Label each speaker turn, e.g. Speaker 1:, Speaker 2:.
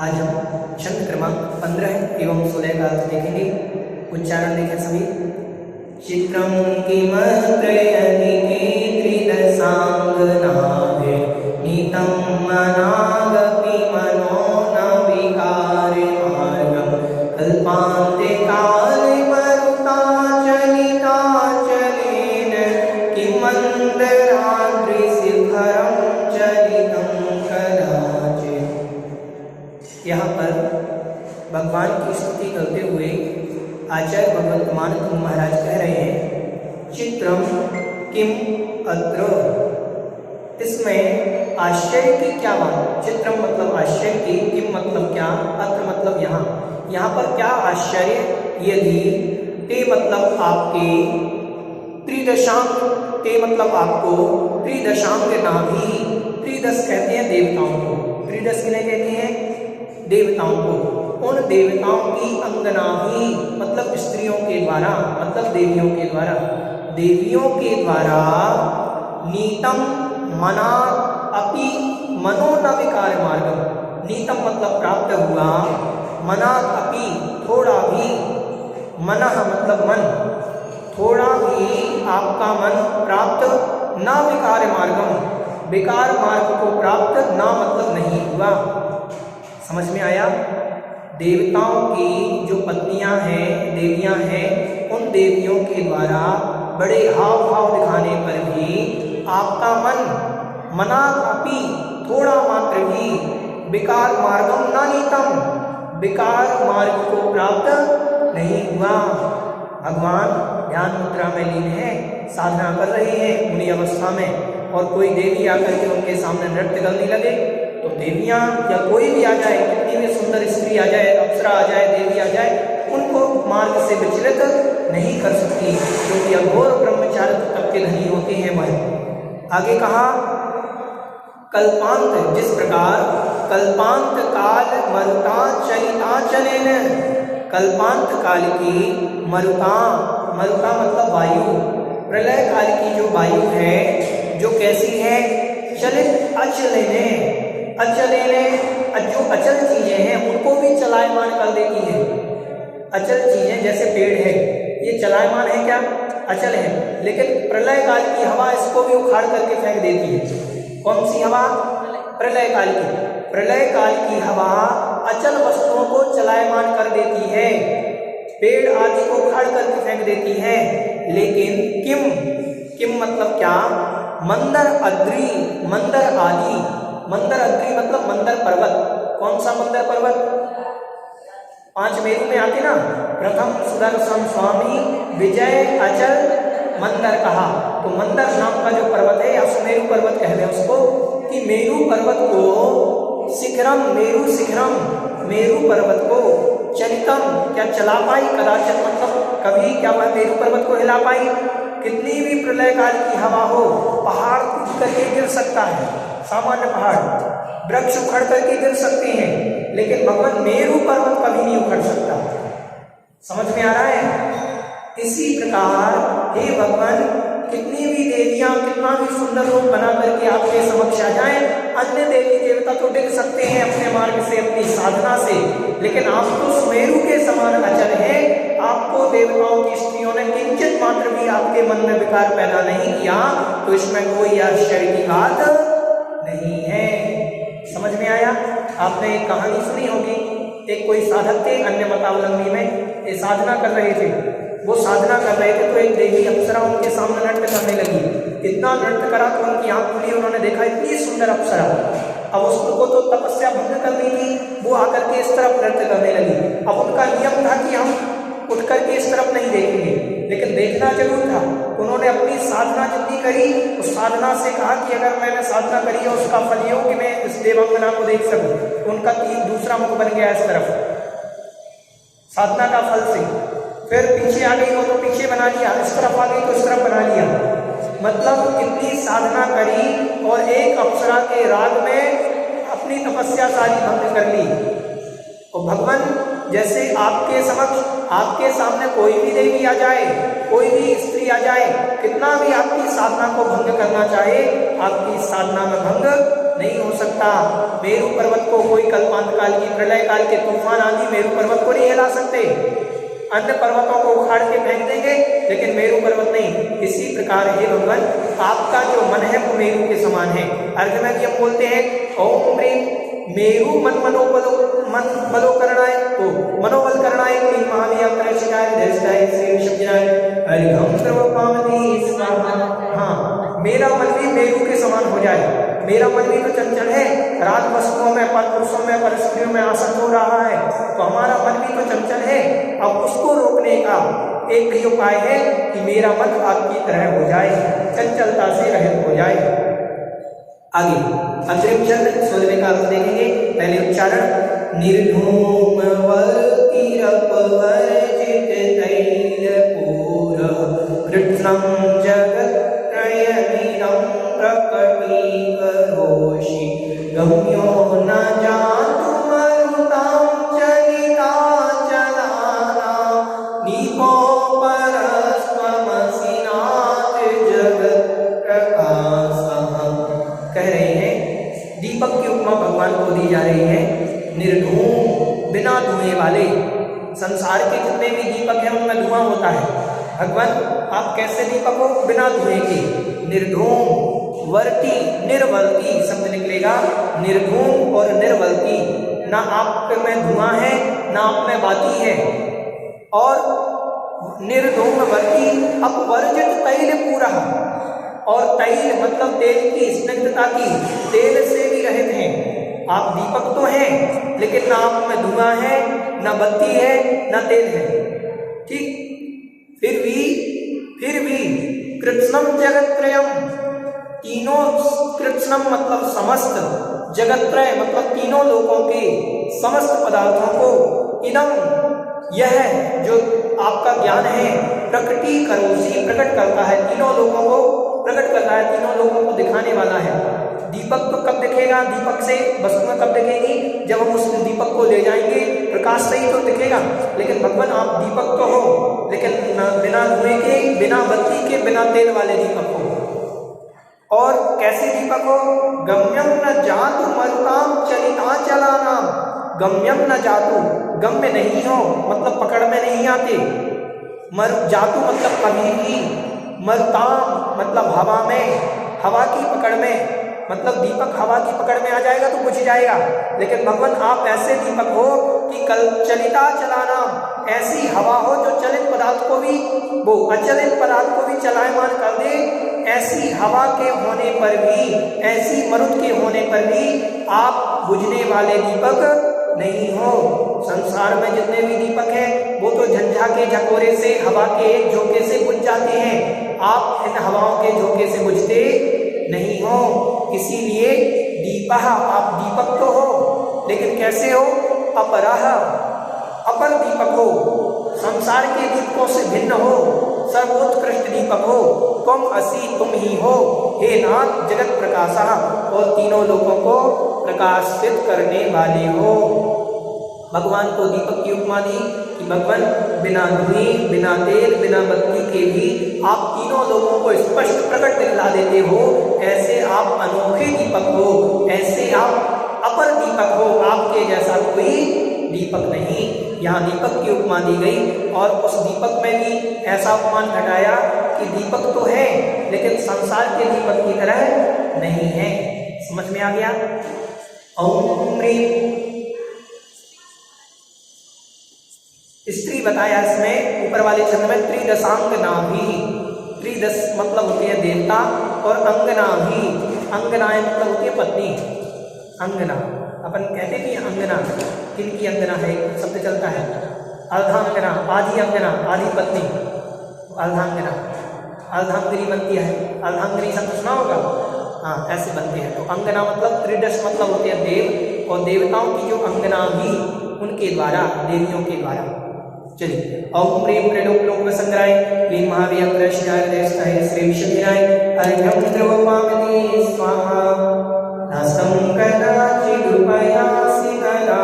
Speaker 1: आज हम छंद क्रमांक 15 एवं 16 का अर्थ देखेंगे। उच्चारण देखें सभी। चित्रं किमत्रयति त्रिदशांगनाभे नीतं मनागपि मनो न विकारे मार्गं कल्पान्ते काले मरुताचलिताचलेन किमन्तराद्रिशिखरं चलितं कदाचित्। यहाँ पर भगवान की स्तुति करते हुए आचार्य भगवत मानव महाराज कह रहे हैं, चित्रम किम अत्र। इसमें आश्चर्य की क्या बात। चित्रम मतलब आश्चर्य की, किम मतलब क्या, अत्र मतलब यहाँ। यहाँ पर क्या आश्चर्य यदि, ते मतलब आपके, त्रिदशांग, ते मतलब आपको, त्रिदशांग नाभि, त्रिदश कहते हैं देवताओं को, त्रिदश किन्हें कहते हैं, देवताओं को। उन देवताओं की अंगनाभि मतलब स्त्रियों के द्वारा, मतलब देवियों के द्वारा, देवियों के द्वारा नीतम मना अपि मनो न विकार मार्गम। नीतम मतलब प्राप्त हुआ, मना अपि थोड़ा भी, मनः मतलब मन, थोड़ा भी आपका मन प्राप्त, न विकार मार्गम विकार मार्ग को प्राप्त, ना मतलब नहीं हुआ। समझ में आया। देवताओं की जो पत्नियां हैं, देवियां हैं, उन देवियों के द्वारा बड़े हाव भाव दिखाने पर भी आपका मन, मना अपि थोड़ा मात्र भी, विकार मार्गम न नीतम विकार मार्ग को प्राप्त नहीं हुआ। भगवान ध्यान मुद्रा में लीन है, साधना कर रहे हैं उन्हीं अवस्था में, और कोई देवी आकर के उनके सामने नृत्य करने लगे तो देवियां या कोई भी आ जाए, कितनी भी सुंदर स्त्री आ जाए, अप्सरा आ जाए, देवी आ जाए, उनको मार्ग से विचलित नहीं कर सकती, क्योंकि अघोर ब्रह्मचारी तब के धनी होते हैं वह। आगे कहा, कल्पांत, जिस प्रकार कल्पांत काल मरुता चलिता चलेन, कल्पांत काल की मरुता, मरुता मतलब वायु, प्रलय काल की जो वायु है, जो कैसी है, चलित अचलेने, अचलेने जो अचल चीजें हैं उनको भी चलायमान कर देती है। अचल चीजें जैसे पेड़ है, ये चलायमान है क्या, अचल है, लेकिन प्रलय काल की हवा इसको भी उखाड़ करके फेंक देती है। कौन सी हवा, प्रलय काल की। प्रलय काल की हवा अचल वस्तुओं को चलायमान कर देती है, पेड़ आदि को उखाड़ करके फेंक देती है। लेकिन किम, किम मतलब क्या, मंदर अद्रि, मंदर आदि, मंदर अद्रि मतलब मंदर पर्वत। कौन सा मंदर पर्वत, 5 मेरु में आते ना, प्रथम सुदर्शन स्वामी विजय अचल मंदर कहा, तो मंदर नाम का जो पर्वत है या सुमेरु पर्वत कहते हैं उसको, कि मेरु पर्वत को शिखरम, मेरु शिखरम, मेरु पर्वत को चलितम क्या चला पाई, कदाचित मतलब कभी, क्या वह मेरु पर्वत को हिला पाई। कितनी भी प्रलय काल की हवा हो, पहाड़ टूट करके गिर सकता है, सामान्य पहाड़, वृक्ष उखड़ करके गिर सकते हैं, लेकिन भगवान मेरु पर्वत कभी नहीं उखड़ सकता। समझ में आ रहा है। इसी प्रकार हे भगवान, कितनी भी देवियां कितना भी सुंदर रूप बना करके आपके समक्ष आ जाएं, अन्य देवी देवता तो डिग सकते हैं अपने मार्ग से, अपनी साधना से, लेकिन आप तो सुमेरु के समान अचल हैं। आपको देवताओं की स्त्रियों ने किंचित मात्र भी आपके मन में विकार पैदा नहीं किया, तो इसमें कोई आश्चर्य की बात नहीं है। समझ में आया। आपने एक कहानी सुनी होगी, एक कोई साधक थे अन्य मतावलंबी में, ये साधना कर रहे थे, वो साधना कर रहे थे तो एक देवी अप्सरा उनके सामने नृत्य करने लगी। इतना नृत्य करा तो उनकी आंख खुली, उन्होंने देखा इतनी सुंदर अप्सरा। अब उसको तो तपस्या भंग करनी थी, वो आकर के इस तरफ नृत्य करने लगी। अब उनका नियम था कि हम उठ करके इस तरफ नहीं देखेंगे, लेकिन देखना जरूर था। उन्होंने अपनी साधना जितनी करी, उस साधना से कहा कि अगर मैंने साधना करी है उसका फल ये हो कि मैं इस देवांगना को देख सकूं। उनका दूसरा मुख बन गया इस तरफ, साधना का फल से। फिर पीछे आ गई वो तो पीछे बना लिया, इस तरफ आ गई तो इस तरफ बना लिया। मतलब कितनी साधना करी और एक अप्सरा के राग में अपनी तपस्या सारी भंग कर ली। और भगवान जैसे आपके समक्ष, आपके सामने कोई भी देवी आ जाए, कोई भी स्त्री आ जाए, कितना भी आपकी साधना को भंग करना चाहे, आपकी साधना में भंग नहीं हो सकता। मेरू पर्वत को कोई कल्पांत काल की प्रलय काल के तूफान आदि मेरू पर्वत को नहीं हिला सकते। अन्य पर्वतों को उखाड़ के फेंक देंगे लेकिन मेरू पर्वत नहीं। इसी प्रकार हे भगवान आपका जो मन है वो मेरू के समान है। अर्घ में भी हम बोलते हैं ओम ह्रीं मेरू मनोबल करणाय क्लीं महाव्याघ्रशिखाय दृष्टाय श्री विशुद्धाय अर्घं सर्वकामधेय स्वाहा। हाँ, मेरा मन भी मेरू के समान हो जाए। मेरा मन भी तो चंचल है, रात वस्तुओं में, पर पुरुषों में, पर स्त्रियों में आसक्त हो रहा है, तो हमारा मन भी तो चंचल है। अब उसको रोकने का एक ही उपाय है कि मेरा मन आपकी तरह हो जाए, चंचलता से रहित हो जाए। आगे अंतरिम छंद सोलहवें का अर्थ देखेंगे। पहले उच्चारण निर्धूम वर्तिरपवर्जित तैलपूर कृत्स्नं जगत्त्रयमिदं प्रकटीकरोषि गम्यो न जातु मरुतां चलिताचलानां दीपोपरस्त्वमसि नाथ जगत्प्रकाशः। कह रहे हैं दीपक की उपमा भगवान को दी जा रही है। निर्धूम बिना धुएं वाले, संसार के जितने भी दीपक हैं उनमें धुआं होता है। भगवान आप कैसे दीपक हो? बिना धुएं के। निर्धूम वर्ती निर्वलती शब्द निकलेगा, निर्धूम और निर्वलती। ना आप में धुआं है ना आप में बाती है। और निर्धूम वर्ती अपवर्जित तैल पूरा, और तैल मतलब तेल की स्निग्धता की, तेल से भी रहित हैं। आप दीपक तो हैं लेकिन ना आप में धुआं है ना बत्ती है ना तेल है। ठीक, फिर भी कृत्स्नं जगत्त्रयम्, तीनों, कृत्स्नं मतलब समस्त, जगत्त्रय मतलब तीनों लोकों के समस्त पदार्थों को, इदम यह जो आपका ज्ञान है, प्रकटीकरोषि प्रकट करता है, तीनों लोगों को प्रकट करता है, तीनों लोगों को दिखाने वाला है। दीपक तो कब दिखेगा? दीपक से वस्तुएं कब दिखेगी? जब हम उस दीपक को ले जाएंगे, प्रकाश से ही तो दिखेगा। लेकिन भगवान आप दीपक तो हो लेकिन बिना धुएं के, बिना बत्ती के, बिना तेल वाले दीपक हो। और कैसे दीपक हो? गम्यम न जातु मरुतां चलिताचलानां, गम्यम न जातु, गम्य नहीं हो मतलब पकड़ में नहीं आते, जातु मतलब कभी भी, मरुतां मतलब हवा में, हवा की पकड़ में, मतलब दीपक हवा की पकड़ में आ जाएगा तो बुझ जाएगा। लेकिन भगवान आप ऐसे दीपक हो कि कल चलिता चलाना, ऐसी हवा हो जो चलित पदार्थ को भी, वो अचलित पदार्थ को भी चलायमान कर दे। ऐसी हवा के होने पर भी, ऐसी मरुत के होने पर भी आप बुझने वाले दीपक नहीं हो। संसार में जितने भी दीपक हैं वो तो झंझा के झकोरे से, हवा के एक झोंके से बुझ जाते हैं। आप इन हवाओं के झोंके से बुझते नहीं हो। इसीलिए दीपः, आप दीपक तो हो लेकिन कैसे हो? अपरः, अपर दीपक हो, संसार के दीपकों से भिन्न हो, सर्वोत्कृष्ट दीपक हो। तुम असि, तुम ही हो हे नाथ जगत प्रकाशः, और तीनों लोगों को प्रकाशित करने वाले हो। भगवान को दीपक की उपमा दी कि भगवान बिना धुएं, बिना तेल, बिना बत्ती के भी आप तीनों लोगों को स्पष्ट प्रकट दिखला देते हो। ऐसे आप अनोखे दीपक हो, ऐसे आप अपर दीपक हो, आपके जैसा कोई दीपक नहीं। यहाँ दीपक की उपमा दी गई और उस दीपक में भी ऐसा उपमान घटाया कि दीपक तो है लेकिन संसार के दीपक की तरह नहीं है। समझ में आ गया? ओम ह्रीं स्त्री बताया इसमें ऊपर वाले छंद में, त्रिदशांग नाभि, त्रिदश मतलब होती है देवता, और अंगना भी, अंगनाएं मतलब होती है पत्नी। अंगना अपन कहते हैं कि अंगना, किनकी अंगना है शब्द चलता है। अर्धांगना, आधी अंगना, आधी पत्नी, अर्धांगना, अर्धांगिनी बनती है। अर्धांगिनी शब्द सुना होगा, हाँ ऐसे बनते हैं। तो अंगना मतलब त्रिदश मतलब होते हैं देव, और देवताओं की जो अंगना भी उनके द्वारा, देवियों के द्वारा। चलिए ओम ह्रीं त्रिलोक संग्राय क्लीं महाव्याघ्रशिखाय श्री विशुद्धाय अर्घ्यं ध्रुवपावती स्वाहा। नास्तं कदाचिदुपयासि कदा